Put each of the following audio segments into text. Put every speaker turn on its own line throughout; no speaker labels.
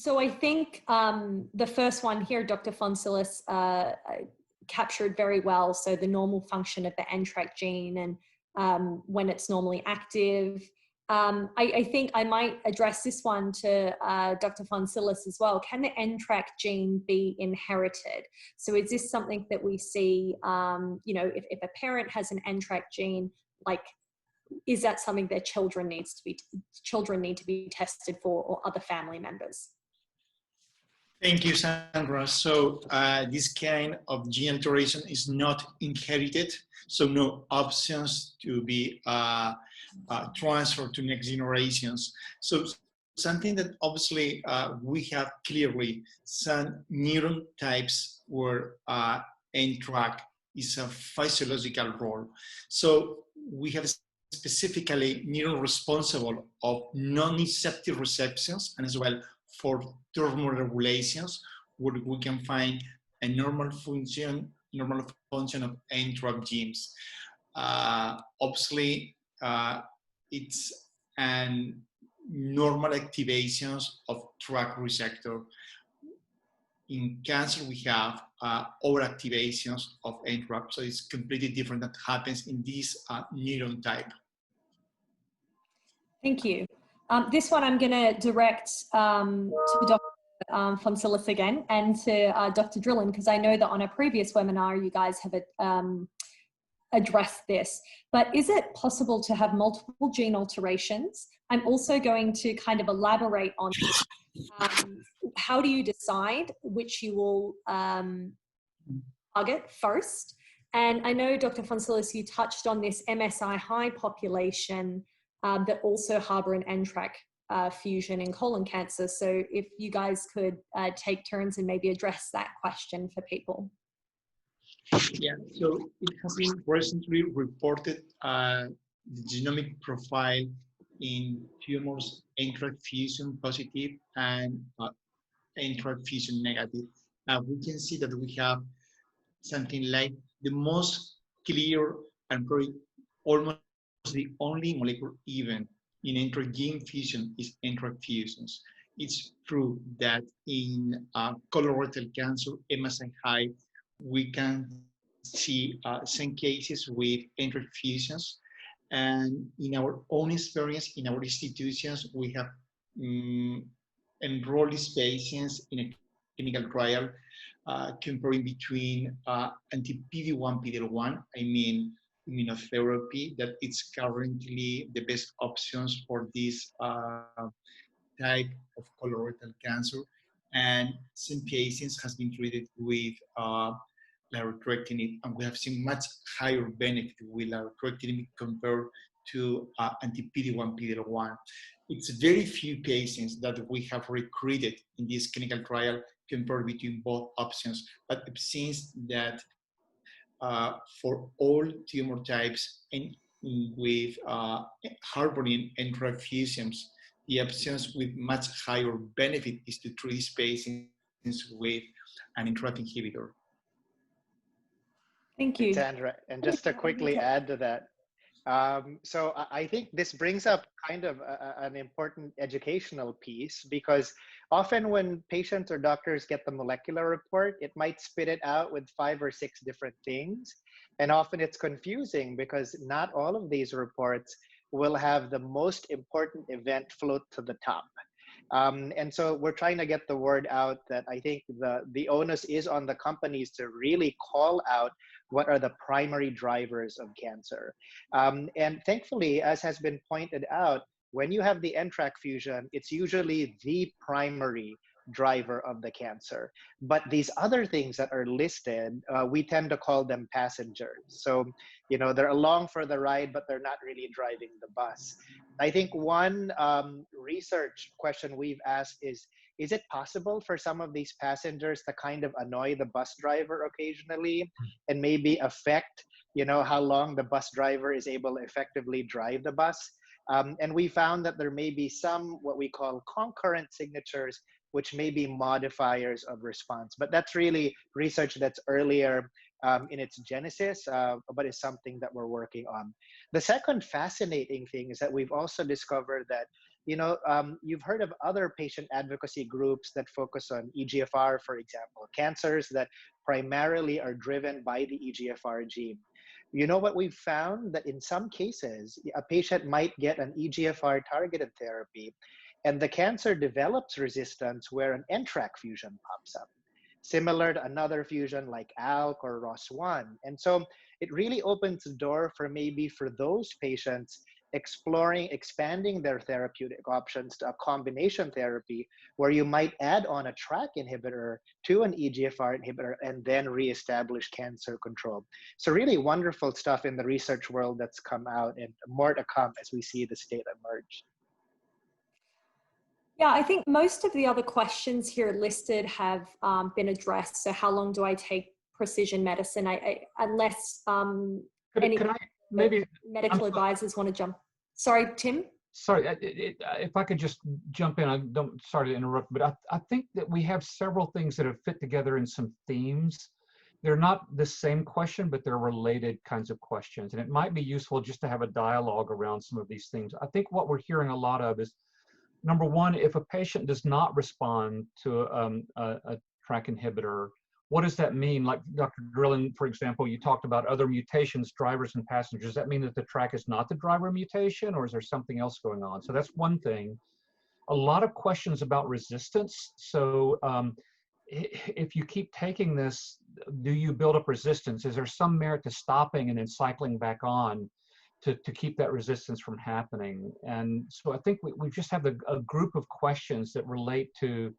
So I think the first one here, Dr. Foncillas captured very well. So the normal function of the Entrac gene and when it's normally active. I think I might address this one to Dr. Foncillas as well. Can the Entrac gene be inherited? So is this something that we see, you know, if a parent has an Entrac gene, like, is that something that children need to be tested for, or other family members?
Thank you, Sandra. So this kind of gene alteration is not inherited, so no options to be transferred to next generations. So something that obviously we have clearly some neuron types where Entrac is a physiological role. So we have specifically neuron responsible of non-nociceptive receptions and as well for thermoregulations, where we can find a normal function of Entrac genes. Obviously, it's an normal activations of TRAC receptor. In cancer, we have overactivations of Entrac, so it's completely different that happens in this neuron type.
Thank you. This one I'm going to direct to Dr. Foncillas again and to Dr. Drilon, because I know that on a previous webinar you guys have addressed this. But is it possible to have multiple gene alterations? I'm also going to kind of elaborate on how do you decide which you will target first? And I know, Dr. Foncillas, you touched on this MSI high population that also harbor an Entrac fusion in colon cancer. So if you guys could take turns and maybe address that question for people.
Yeah, so it has been recently reported the genomic profile in tumors Entrac fusion positive and Entrac fusion negative. We can see that we have something like the most clear and probably almost the only molecular event in Entrac gene fusion is Entrac fusions. It's true that in colorectal cancer, MSI high, we can see some cases with Entrac fusions. And in our own experience, in our institutions, we have enrolled these patients in a clinical trial comparing between anti-PD-1, PD-L1, I mean immunotherapy, that it's currently the best options for this type of colorectal cancer. And some patients has been treated with larotrectinib, and we have seen much higher benefit with larotrectinib compared to anti-PD-1, PD-L1. It's very few patients that we have recruited in this clinical trial compared between both options, but it seems that for all tumor types and with harboring Entrac fusions, the options with much higher benefit is to treat these patients with an Entrac inhibitor.
Thank you.
Sandra, and just to quickly add to that, so I think this brings up kind of an important educational piece, because often when patients or doctors get the molecular report, it might spit it out with 5 or 6 different things. And often it's confusing because not all of these reports will have the most important event float to the top. And so we're trying to get the word out that I think the onus is on the companies to really call out what are the primary drivers of cancer. And thankfully, as has been pointed out, when you have the Entrac fusion, it's usually the primary driver of the cancer. But these other things that are listed, we tend to call them passengers. So, you know, they're along for the ride, but they're not really driving the bus. I think one research question we've asked is it possible for some of these passengers to kind of annoy the bus driver occasionally and maybe affect, you know, how long the bus driver is able to effectively drive the bus? And we found that there may be some what we call concurrent signatures, which may be modifiers of response. But that's really research that's earlier in its genesis, but is something that we're working on. The second fascinating thing is that we've also discovered that you've heard of other patient advocacy groups that focus on EGFR, for example, cancers that primarily are driven by the EGFR gene. You know what we've found? That in some cases, a patient might get an EGFR targeted therapy, and the cancer develops resistance where an Entrac fusion pops up, similar to another fusion like ALK or ROS1. And so it really opens the door for those patients expanding their therapeutic options to a combination therapy where you might add on a TRK inhibitor to an EGFR inhibitor and then reestablish cancer control. So really wonderful stuff in the research world that's come out, and more to come as we see this data emerge.
Yeah, I think most of the other questions here listed have been addressed. So how long do I take precision medicine? Unless
maybe
medical advisors want to jump. Sorry, Tim?
Sorry, if I could just jump in, sorry to interrupt, but I think that we have several things that have fit together in some themes. They're not the same question, but they're related kinds of questions. And it might be useful just to have a dialogue around some of these things. I think what we're hearing a lot of is, number one, if a patient does not respond to a TRK inhibitor, what does that mean? Like Dr. Drilon, for example, you talked about other mutations, drivers and passengers. Does that mean that the TRK is not the driver mutation, or is there something else going on? So that's one thing. A lot of questions about resistance. So if you keep taking this, do you build up resistance? Is there some merit to stopping and then cycling back on to keep that resistance from happening? And so I think we just have a group of questions that relate to,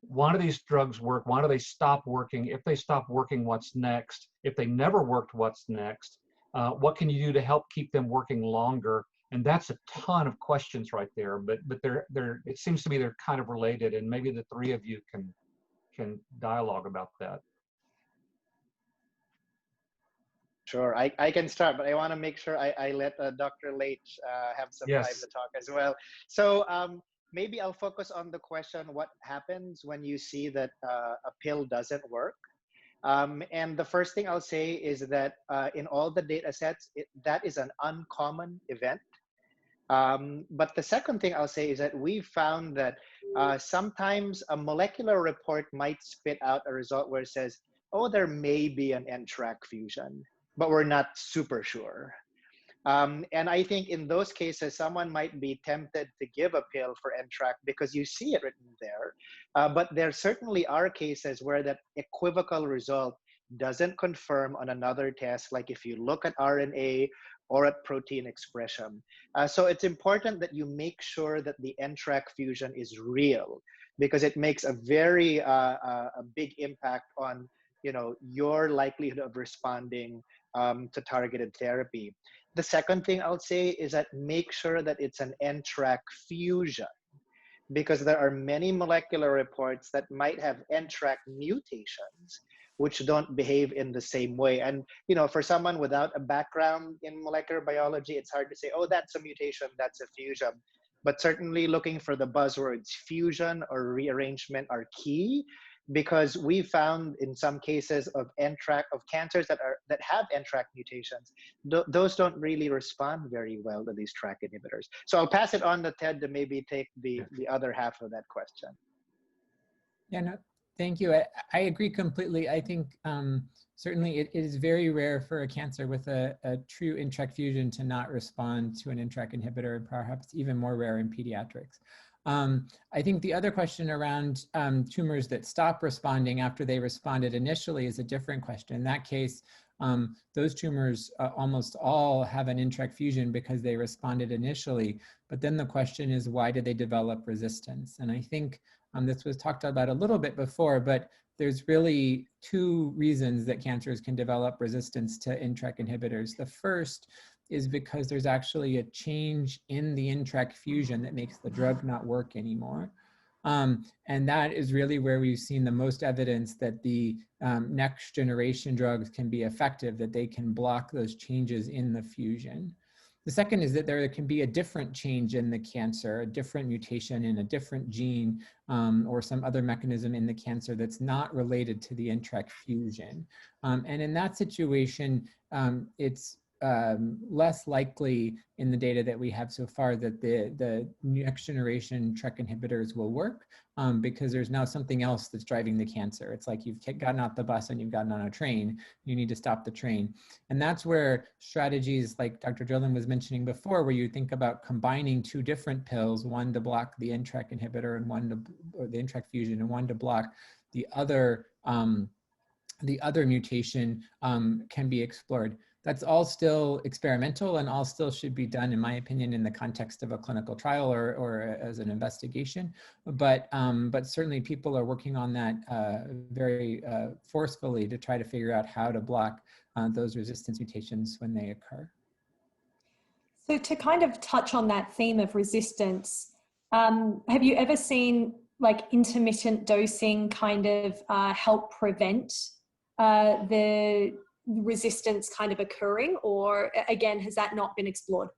why do these drugs work? Why do they stop working? If they stop working, what's next? If they never worked, what's next? What can you do to help keep them working longer? And that's a ton of questions right there, but it seems to me they're kind of related, and maybe the three of you can dialogue about that.
Sure, I can start, but I want to make sure I let Dr. Laetsch have some time to talk as well. So maybe I'll focus on the question, what happens when you see that a pill doesn't work? And the first thing I'll say is that in all the data sets, that is an uncommon event. But the second thing I'll say is that we've found that sometimes a molecular report might spit out a result where it says, oh, there may be an Entrac fusion, but we're not super sure. And I think in those cases, someone might be tempted to give a pill for Entrac because you see it written there. But there certainly are cases where that equivocal result doesn't confirm on another test, like if you look at RNA or at protein expression. So it's important that you make sure that the Entrac fusion is real, because it makes a very a big impact on your likelihood of responding to targeted therapy. The second thing I'll say is that make sure that it's an Entrac fusion, because there are many molecular reports that might have Entrac mutations which don't behave in the same way. And for someone without a background in molecular biology, it's hard to say, oh, that's a mutation, that's a fusion. But certainly looking for the buzzwords fusion or rearrangement are key, because we found in some cases of cancers that have Entrac mutations, those don't really respond very well to these TRK inhibitors. So I'll pass it on to Ted to maybe take the other half of that question.
Yeah, no, thank you. I agree completely. I think certainly it is very rare for a cancer with a true Entrac fusion to not respond to an Entrac inhibitor, and perhaps even more rare in pediatrics. I think the other question around tumors that stop responding after they responded initially is a different question. In that case, those tumors almost all have an Entrac fusion because they responded initially. But then the question is, why did they develop resistance? And I think this was talked about a little bit before, but there's really two reasons that cancers can develop resistance to Entrac inhibitors. The first is because there's actually a change in the Entrac fusion that makes the drug not work anymore. And that is really where we've seen the most evidence that the next generation drugs can be effective, that they can block those changes in the fusion. The second is that there can be a different change in the cancer, a different mutation in a different gene or some other mechanism in the cancer that's not related to the Entrac fusion. And in that situation, it's less likely in the data that we have so far that the next generation TRK inhibitors will work, because there's now something else that's driving the cancer. It's like you've gotten out the bus and you've gotten on a train, you need to stop the train. And that's where strategies like Dr. Drilon was mentioning before, where you think about combining two different pills, one to block the Entrac inhibitor and one to, or the Entrac fusion, and one to block the other mutation, can be explored. That's all still experimental and all still should be done, in my opinion, in the context of a clinical trial or as an investigation. But certainly people are working on that very forcefully to try to figure out how to block those resistance mutations when they occur.
So to kind of touch on that theme of resistance, have you ever seen like intermittent dosing kind of help prevent the resistance kind of occurring, or again, has that not been explored?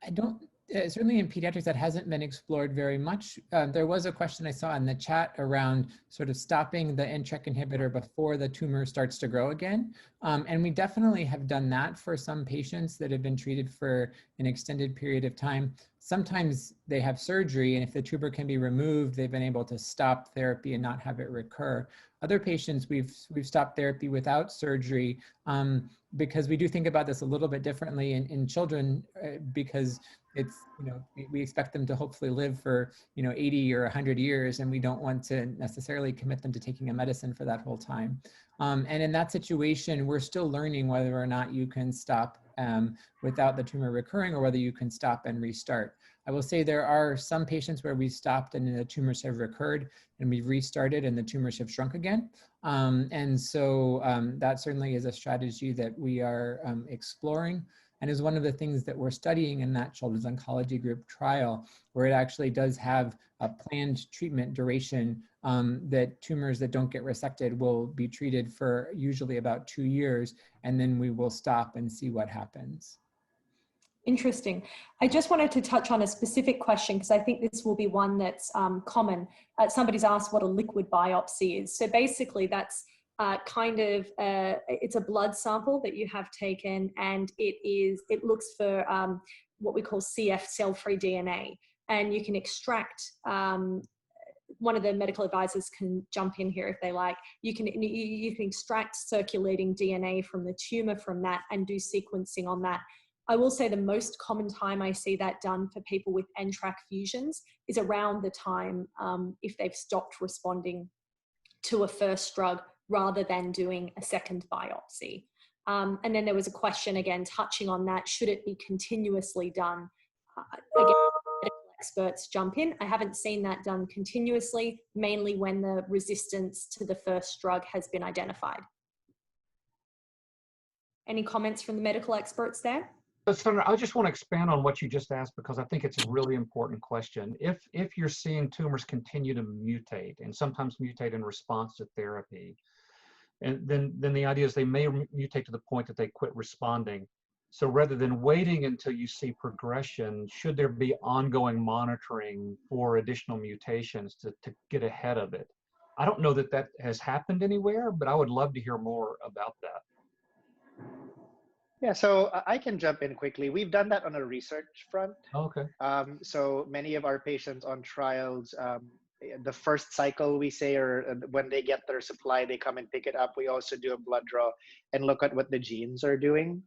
I don't, certainly in pediatrics that hasn't been explored very much. There was a question I saw in the chat around sort of stopping the Entrac inhibitor before the tumor starts to grow again. And we definitely have done that for some patients that have been treated for an extended period of time. Sometimes they have surgery, and if the tumor can be removed, they've been able to stop therapy and not have it recur. Other patients, we've stopped therapy without surgery, because we do think about this a little bit differently in children, because it's, you know, we expect them to hopefully live for, you know, 80 or 100 years, and we don't want to necessarily commit them to taking a medicine for that whole time. And in that situation, we're still learning whether or not you can stop without the tumor recurring, or whether you can stop and restart. I will say there are some patients where we stopped and the tumors have recurred, and we've restarted and the tumors have shrunk again. And so that certainly is a strategy that we are exploring, and is one of the things that we're studying in that Children's Oncology Group trial, where it actually does have a planned treatment duration, that tumors that don't get resected will be treated for usually about 2 years, and then we will stop and see what happens.
Interesting. I just wanted to touch on a specific question, because I think this will be one that's common. Somebody's asked what a liquid biopsy is. So basically that's it's a blood sample that you have taken, and it looks for what we call CF, cell-free DNA. And you can extract, one of the medical advisors can jump in here if they like. You can extract circulating DNA from the tumor from that and do sequencing on that. I will say the most common time I see that done for people with Entrac fusions is around the time if they've stopped responding to a first drug, rather than doing a second biopsy. And then there was a question again touching on that, should it be continuously done? Again, medical experts jump in. I haven't seen that done continuously, mainly when the resistance to the first drug has been identified. Any comments from the medical experts there?
Senator, I just want to expand on what you just asked, because I think it's a really important question. If you're seeing tumors continue to mutate, and sometimes mutate in response to therapy, and then the idea is they may mutate to the point that they quit responding. So rather than waiting until you see progression, should there be ongoing monitoring for additional mutations to get ahead of it? I don't know that that has happened anywhere, but I would love to hear more about that.
Yeah, so I can jump in quickly. We've done that on a research front.
Okay.
So many of our patients on trials, the first cycle we say, or when they get their supply, they come and pick it up. We also do a blood draw and look at what the genes are doing.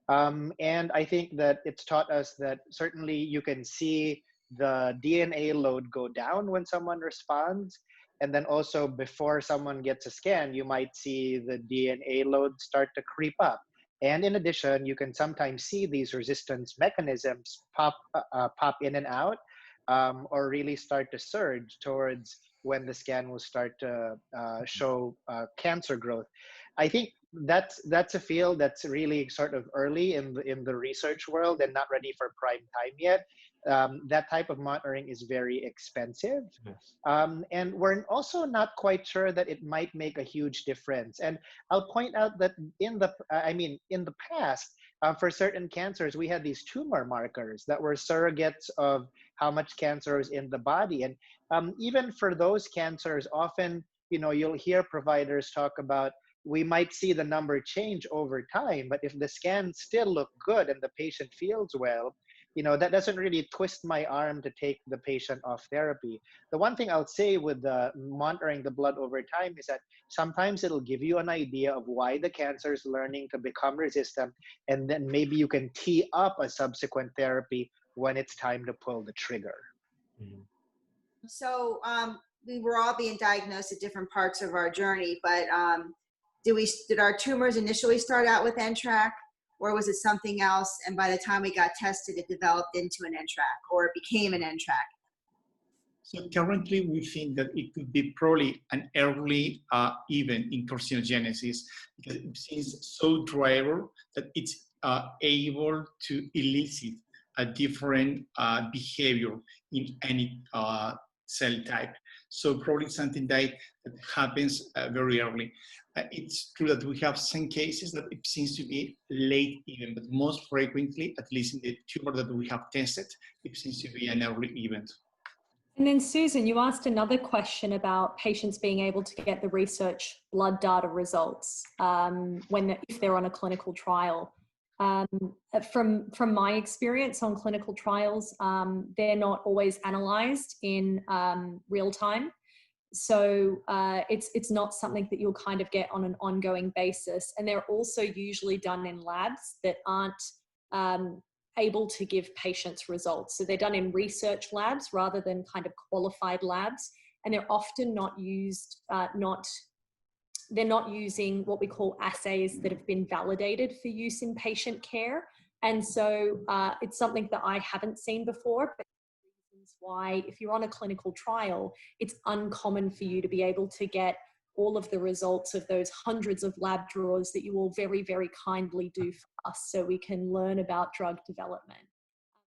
And I think that it's taught us that certainly you can see the DNA load go down when someone responds. And then also before someone gets a scan, you might see the DNA load start to creep up. And in addition, you can sometimes see these resistance mechanisms pop in and out, or really start to surge towards when the scan will start to show cancer growth. I think that's a field that's really sort of early in the research world and not ready for prime time yet. That type of monitoring is very expensive.
Yes.
And we're also not quite sure that it might make a huge difference. And I'll point out that in the past, for certain cancers, we had these tumor markers that were surrogates of how much cancer is in the body. And even for those cancers, often, you know, you'll hear providers talk about we might see the number change over time, but if the scans still look good and the patient feels well, that doesn't really twist my arm to take the patient off therapy. The one thing I'll say with monitoring the blood over time is that sometimes it'll give you an idea of why the cancer is learning to become resistant, and then maybe you can tee up a subsequent therapy when it's time to pull the trigger.
So we were all being diagnosed at different parts of our journey, but did our tumors initially start out with Entrac, or was it something else? And by the time we got tested, it developed into an Entrac, or it became an Entrac?
So currently, we think that it could be probably an early event in carcinogenesis, because it seems so driver that it's able to elicit a different behavior in any cell type. So probably something that happens very early. It's true that we have some cases that it seems to be late even, but most frequently, at least in the tumor that we have tested, it seems to be an early event.
And then Susan, you asked another question about patients being able to get the research blood data results if they're on a clinical trial. From my experience on clinical trials, they're not always analyzed in real time. So it's not something that you'll kind of get on an ongoing basis. And they're also usually done in labs that aren't able to give patients results. So they're done in research labs rather than kind of qualified labs. And they're often not used, they're not using what we call assays that have been validated for use in patient care. And so it's something that I haven't seen before, but reasons why if you're on a clinical trial, it's uncommon for you to be able to get all of the results of those hundreds of lab draws that you all very, very kindly do for us so we can learn about drug development.